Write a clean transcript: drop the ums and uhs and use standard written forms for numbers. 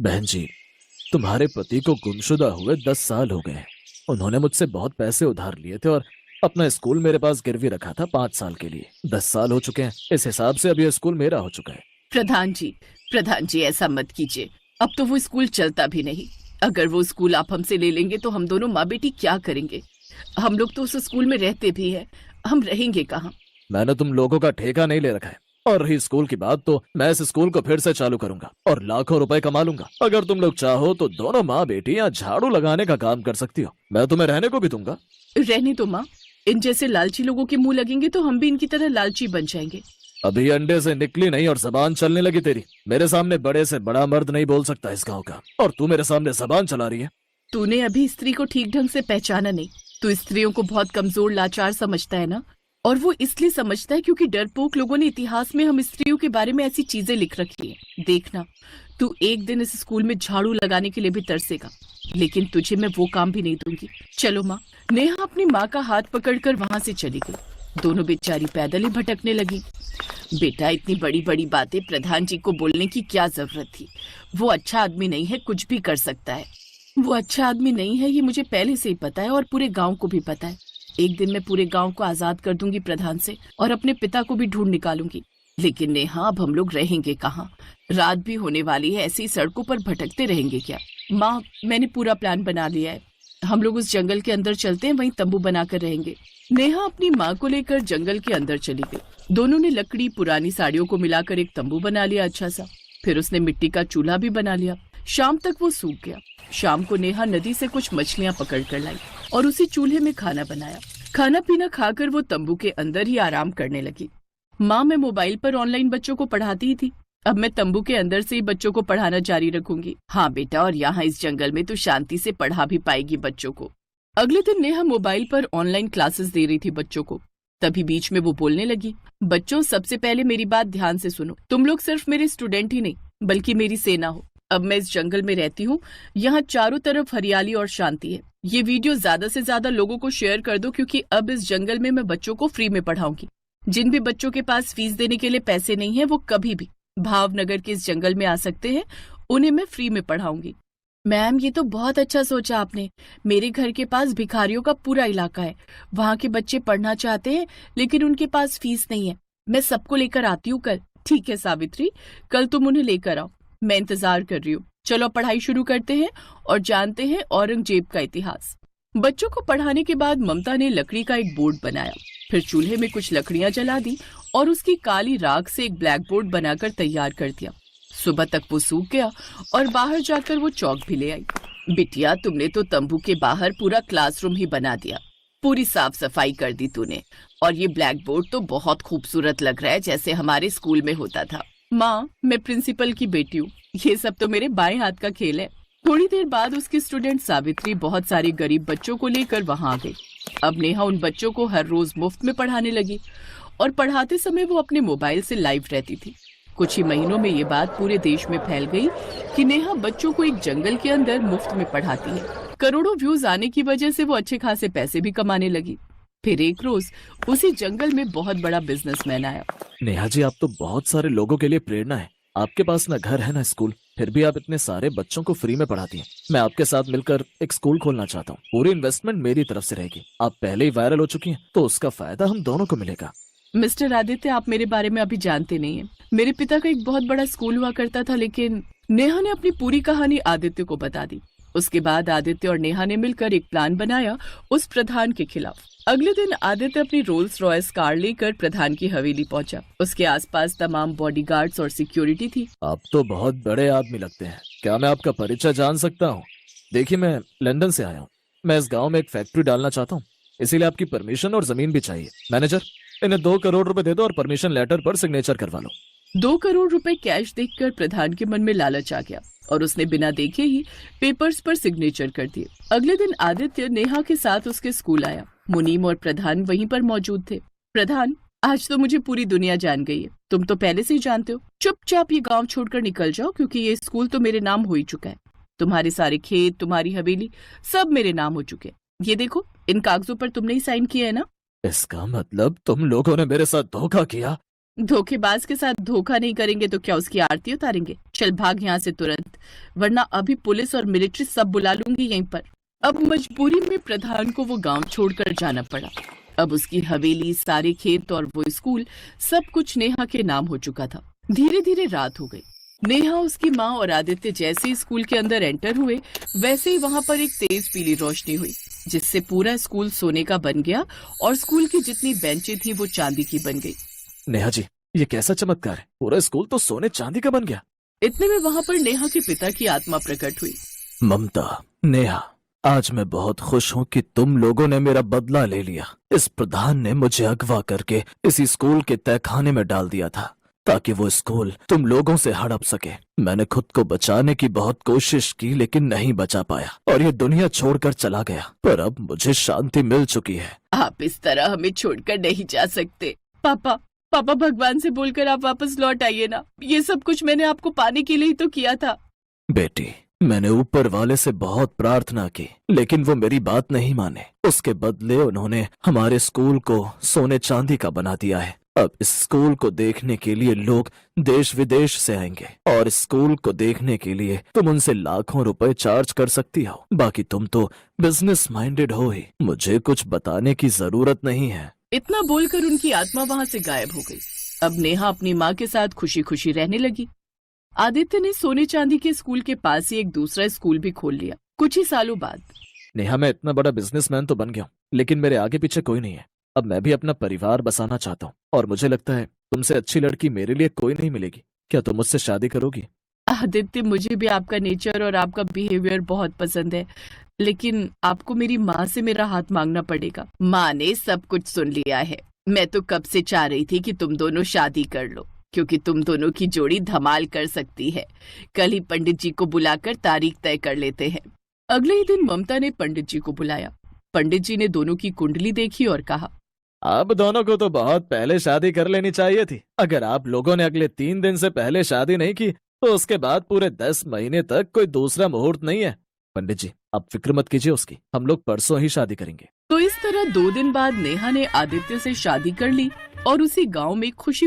बहन जी, तुम्हारे पति को गुमशुदा हुए 10 साल हो गए। उन्होंने मुझसे बहुत पैसे उधार लिए थे और अपना स्कूल मेरे पास गिरवी रखा था 5 साल के लिए। 10 साल हो चुके हैं। इस हिसाब से अब यह स्कूल मेरा हो चुका है। प्रधान जी, प्रधान जी ऐसा मत कीजिए। अब तो वो स्कूल चलता भी नहीं। अगर वो स्कूल आप हमसे ले लेंगे तो हम दोनों माँ बेटी क्या करेंगे? हम लोग तो उस स्कूल में रहते भी हैं, हम रहेंगे कहाँ? मैंने तुम लोगों का ठेका नहीं ले रखा है। और रही स्कूल की बात, तो मैं इस स्कूल को फिर से चालू करूंगा और लाखों रुपए कमा लूंगा। अगर तुम लोग चाहो तो दोनों माँ बेटी यहाँ झाड़ू लगाने का काम कर सकती हो। मैं तुम्हें रहने को भी दूंगा। रहने दो माँ। इन जैसे लालची लोगों के मुंह लगेंगे तो हम भी इनकी तरह लालची बन जाएंगे। अभी अंडे से निकली नहीं और जबान चलने लगी तेरी। मेरे सामने बड़े से बड़ा मर्द नहीं बोल सकता इस गांव का, और तू मेरे सामने जबान चला रही है। तूने अभी स्त्री को ठीक ढंग से पहचाना नहीं। तू स्त्रियों को बहुत कमजोर लाचार समझता है ना? और वो इसलिए समझता है क्योंकि डरपोक लोगों ने इतिहास में हम स्त्रियों के बारे में ऐसी चीजें लिख रखी है। देखना, तू एक दिन इस स्कूल में झाड़ू लगाने के लिए भी तरसेगा, लेकिन तुझे मैं वो काम भी नहीं दूंगी। चलो माँ। नेहा अपनी माँ का हाथ पकड़कर वहां से चली गई। दोनों बेचारी पैदल ही भटकने लगी। बेटा, इतनी बड़ी बड़ी बातें प्रधान जी को बोलने की क्या जरूरत थी? वो अच्छा आदमी नहीं है, कुछ भी कर सकता है। वो अच्छा आदमी नहीं है, ये मुझे पहले से ही पता है और पूरे गांव को भी पता है। एक दिन मैं पूरे गांव को आजाद कर दूंगी प्रधान से, और अपने पिता को भी ढूंढ निकालूंगी। लेकिन नेहा, अब हम लोग रहेंगे कहाँ? रात भी होने वाली है, ऐसी सड़कों पर भटकते रहेंगे क्या? माँ, मैंने पूरा प्लान बना लिया है। हम लोग उस जंगल के अंदर चलते हैं, वहीं तंबू बनाकर रहेंगे। नेहा अपनी माँ को लेकर जंगल के अंदर चली गई। दोनों ने लकड़ी पुरानी साड़ियों को मिलाकर एक तंबू बना लिया अच्छा सा। फिर उसने मिट्टी का चूल्हा भी बना लिया। शाम तक वो सूख गया। शाम को नेहा नदी से कुछ मछलियां पकड़ कर लाई और उसी चूल्हे में खाना बनाया। खाना पीना खाकर वो तंबू के अंदर ही आराम करने लगी। माँ, मैं मोबाइल पर ऑनलाइन बच्चों को पढ़ाती ही थी, अब मैं तंबू के अंदर से ही बच्चों को पढ़ाना जारी रखूंगी। हाँ बेटा, और यहाँ इस जंगल में तो शांति से पढ़ा भी पाएगी बच्चों को। अगले दिन नेहा मोबाइल पर ऑनलाइन क्लासेस दे रही थी बच्चों को। तभी बीच में वो बोलने लगी, बच्चों, सबसे पहले मेरी बात ध्यान से सुनो। तुम लोग सिर्फ मेरे स्टूडेंट ही नहीं, बल्कि मेरी सेना हो। अब मैं इस जंगल में रहती हूँ, यहाँ चारों तरफ हरियाली और शांति है। ये वीडियो ज्यादा से ज्यादा लोगों को शेयर कर दो, क्योंकि अब इस जंगल में मैं बच्चों को फ्री में पढ़ाऊंगी। जिन भी बच्चों के पास फीस देने के लिए पैसे नहीं है, वो कभी भी भावनगर के इस जंगल में आ सकते हैं। उन्हें मैं फ्री में पढ़ाऊंगी। मैम, ये तो बहुत अच्छा सोचा आपने। मेरे घर के पास भिखारियों का पूरा इलाका है। वहाँ के बच्चे पढ़ना चाहते हैं, लेकिन उनके पास फीस नहीं है। मैं सबको लेकर आती हूँ कल। ठीक है सावित्री, कल तुम उन्हें लेकर आओ। मैं इंतजार कर रही हूँ। चलो पढ़ाई शुरू करते हैं और जानते हैं औरंगजेब का इतिहास। बच्चों को पढ़ाने के बाद ममता ने लकड़ी का एक बोर्ड बनाया। फिर चूल्हे में कुछ लकड़ियां जला दी और उसकी काली राख से एक ब्लैक बोर्ड बनाकर तैयार कर दिया। सुबह तक वो सूख गया और बाहर जाकर वो चौक भी ले आई। बिटिया, तुमने तो तंबू के बाहर पूरा क्लासरूम ही बना दिया। पूरी साफ सफाई कर दी तूने। और ये ब्लैक बोर्ड तो बहुत खूबसूरत लग रहा है, जैसे हमारे स्कूल में होता था। माँ, मैं प्रिंसिपल की बेटी हूँ। ये सब तो मेरे बाएं हाथ का खेल है। थोड़ी देर बाद उसकी स्टूडेंट सावित्री बहुत सारे गरीब बच्चों को लेकर वहां आ गई। अब नेहा उन बच्चों को हर रोज मुफ्त में पढ़ाने लगी और पढ़ाते समय वो अपने मोबाइल से लाइव रहती थी। कुछ ही महीनों में ये बात पूरे देश में फैल गई कि नेहा बच्चों को एक जंगल के अंदर मुफ्त में पढ़ाती है। करोड़ों व्यूज आने की वजह से वो अच्छे खासे पैसे भी कमाने लगी। फिर एक रोज उसी जंगल में बहुत बड़ा बिजनेसमैन आया। नेहा जी, आप तो बहुत सारे लोगों के लिए प्रेरणा है। आपके पास ना घर है ना स्कूल, फिर भी आप इतने सारे बच्चों को फ्री में पढ़ाती हैं। मैं आपके साथ मिलकर एक स्कूल खोलना चाहता हूँ। पूरी इन्वेस्टमेंट मेरी तरफ से रहेगी। आप पहले ही वायरल हो चुकी हैं, तो उसका फायदा हम दोनों को मिलेगा। मिस्टर आदित्य, आप मेरे बारे में अभी जानते नहीं हैं। मेरे पिता का एक बहुत बड़ा स्कूल हुआ करता था, लेकिन नेहा ने अपनी पूरी कहानी आदित्य को बता दी। उसके बाद आदित्य और नेहा ने मिलकर एक प्लान बनाया उस प्रधान के खिलाफ। अगले दिन आदित्य अपनी रोल्स रॉयस कार लेकर प्रधान की हवेली पहुंचा। उसके आसपास तमाम बॉडीगार्ड्स और सिक्योरिटी थी। आप तो बहुत बड़े आदमी लगते हैं। क्या मैं आपका परिचय जान सकता हूँ? देखिए, मैं लंदन से आया हूँ। मैं इस गांव में एक फैक्ट्री डालना चाहता हूँ, इसीलिए आपकी परमिशन और जमीन भी चाहिए। मैनेजर, इन्हें 2 करोड़ रुपए दे दो और परमिशन लेटर पर सिग्नेचर करवा लो। 2 करोड़ रुपए कैश देखकर प्रधान के मन में लालच आ गया और उसने बिना देखे ही पेपर्स पर सिग्नेचर कर दिए। अगले दिन आदित्य नेहा के साथ उसके स्कूल आया। मुनीम और प्रधान वहीं पर मौजूद थे। प्रधान, आज तो मुझे पूरी दुनिया जान गई है। तुम तो पहले से ही जानते हो। चुपचाप ये गांव छोड़कर निकल जाओ, क्योंकि ये स्कूल तो मेरे नाम हो ही चुका है। तुम्हारे सारे खेत, तुम्हारी हवेली, सब मेरे नाम हो चुके हैं। ये देखो, इन कागजों पर तुमने ही साइन किया है ना? इसका मतलब तुम लोगों ने मेरे साथ धोखा किया। धोखेबाज के साथ धोखा नहीं करेंगे तो क्या उसकी आरती उतारेंगे? चल भाग यहाँ से तुरंत, वरना अभी पुलिस और मिलिट्री सब बुला लूंगी यहीं पर। अब मजबूरी में प्रधान को वो गांव छोड़कर जाना पड़ा। अब उसकी हवेली, सारे खेत और वो स्कूल, सब कुछ नेहा के नाम हो चुका था। धीरे धीरे रात हो गई। नेहा, उसकी माँ और आदित्य जैसे ही स्कूल के अंदर एंटर हुए, वैसे ही वहां पर एक तेज पीली रोशनी हुई, जिससे पूरा स्कूल सोने का बन गया और स्कूल की जितनी बेंचें थी वो चांदी की बन गई। नेहा जी, ये कैसा चमत्कार है, पूरा स्कूल तो सोने चांदी का बन गया। इतने में वहां पर नेहा के पिता की आत्मा प्रकट हुई। ममता, नेहा, आज मैं बहुत खुश हूँ कि तुम लोगों ने मेरा बदला ले लिया। इस प्रधान ने मुझे अगवा करके इसी स्कूल के तहखाने में डाल दिया था ताकि वो स्कूल तुम लोगों से हड़प सके। मैंने खुद को बचाने की बहुत कोशिश की लेकिन नहीं बचा पाया और ये दुनिया छोड़कर चला गया। पर अब मुझे शांति मिल चुकी है। आप इस तरह हमें छोड़कर नहीं जा सकते। पापा, पापा, भगवान से बोलकर आप वापस लौट आइए ना। ये सब कुछ मैंने आपको पाने के लिए ही तो किया था। बेटी, मैंने ऊपर वाले से बहुत प्रार्थना की लेकिन वो मेरी बात नहीं माने। उसके बदले उन्होंने हमारे स्कूल को सोने चांदी का बना दिया है। अब इस स्कूल को देखने के लिए लोग देश विदेश से आएंगे और इस स्कूल को देखने के लिए तुम उनसे लाखों रुपए चार्ज कर सकती हो। बाकी तुम तो बिजनेस माइंडेड हो ही, मुझे कुछ बताने की जरूरत नहीं है। इतना बोलकर उनकी आत्मा वहां से गायब हो गई। अब नेहा अपनी माँ के साथ खुशी खुशी रहने लगी। आदित्य ने सोने चांदी के स्कूल के पास ही एक दूसरा स्कूल भी खोल लिया कुछ ही सालों बाद। नेहा, मैं इतना बड़ा बिजनेसमैन तो बन गया हूँ लेकिन मेरे आगे पीछे कोई नहीं है। अब मैं भी अपना परिवार बसाना चाहता हूँ और मुझे लगता है तुमसे अच्छी लड़की मेरे लिए कोई नहीं मिलेगी। क्या तुम मुझसे शादी करोगी? आदित्य, मुझे भी आपका नेचर और आपका बिहेवियर बहुत पसंद है, लेकिन आपको मेरी माँ से मेरा हाथ मांगना पड़ेगा। माँ ने सब कुछ सुन लिया है। मैं तो कब से चाह रही थी कि तुम दोनों शादी कर लो, क्योंकि तुम दोनों की जोड़ी धमाल कर सकती है। कल ही पंडित जी को बुलाकर तारीख तय कर लेते हैं। अगले ही दिन ममता ने पंडित जी को बुलाया। पंडित जी ने दोनों की कुंडली देखी और कहा, आप दोनों को तो बहुत पहले शादी कर लेनी चाहिए थी। अगर आप लोगों ने अगले 3 दिन से पहले शादी नहीं की तो उसके बाद पूरे 10 महीने तक कोई दूसरा मुहूर्त नहीं है। पंडित जी, आप फिक्र मत कीजिए उसकी, हम लोग परसों ही शादी करेंगे। तो इस तरह 2 दिन बाद नेहा ने आदित्य से शादी कर ली और उसी गांव में खुशी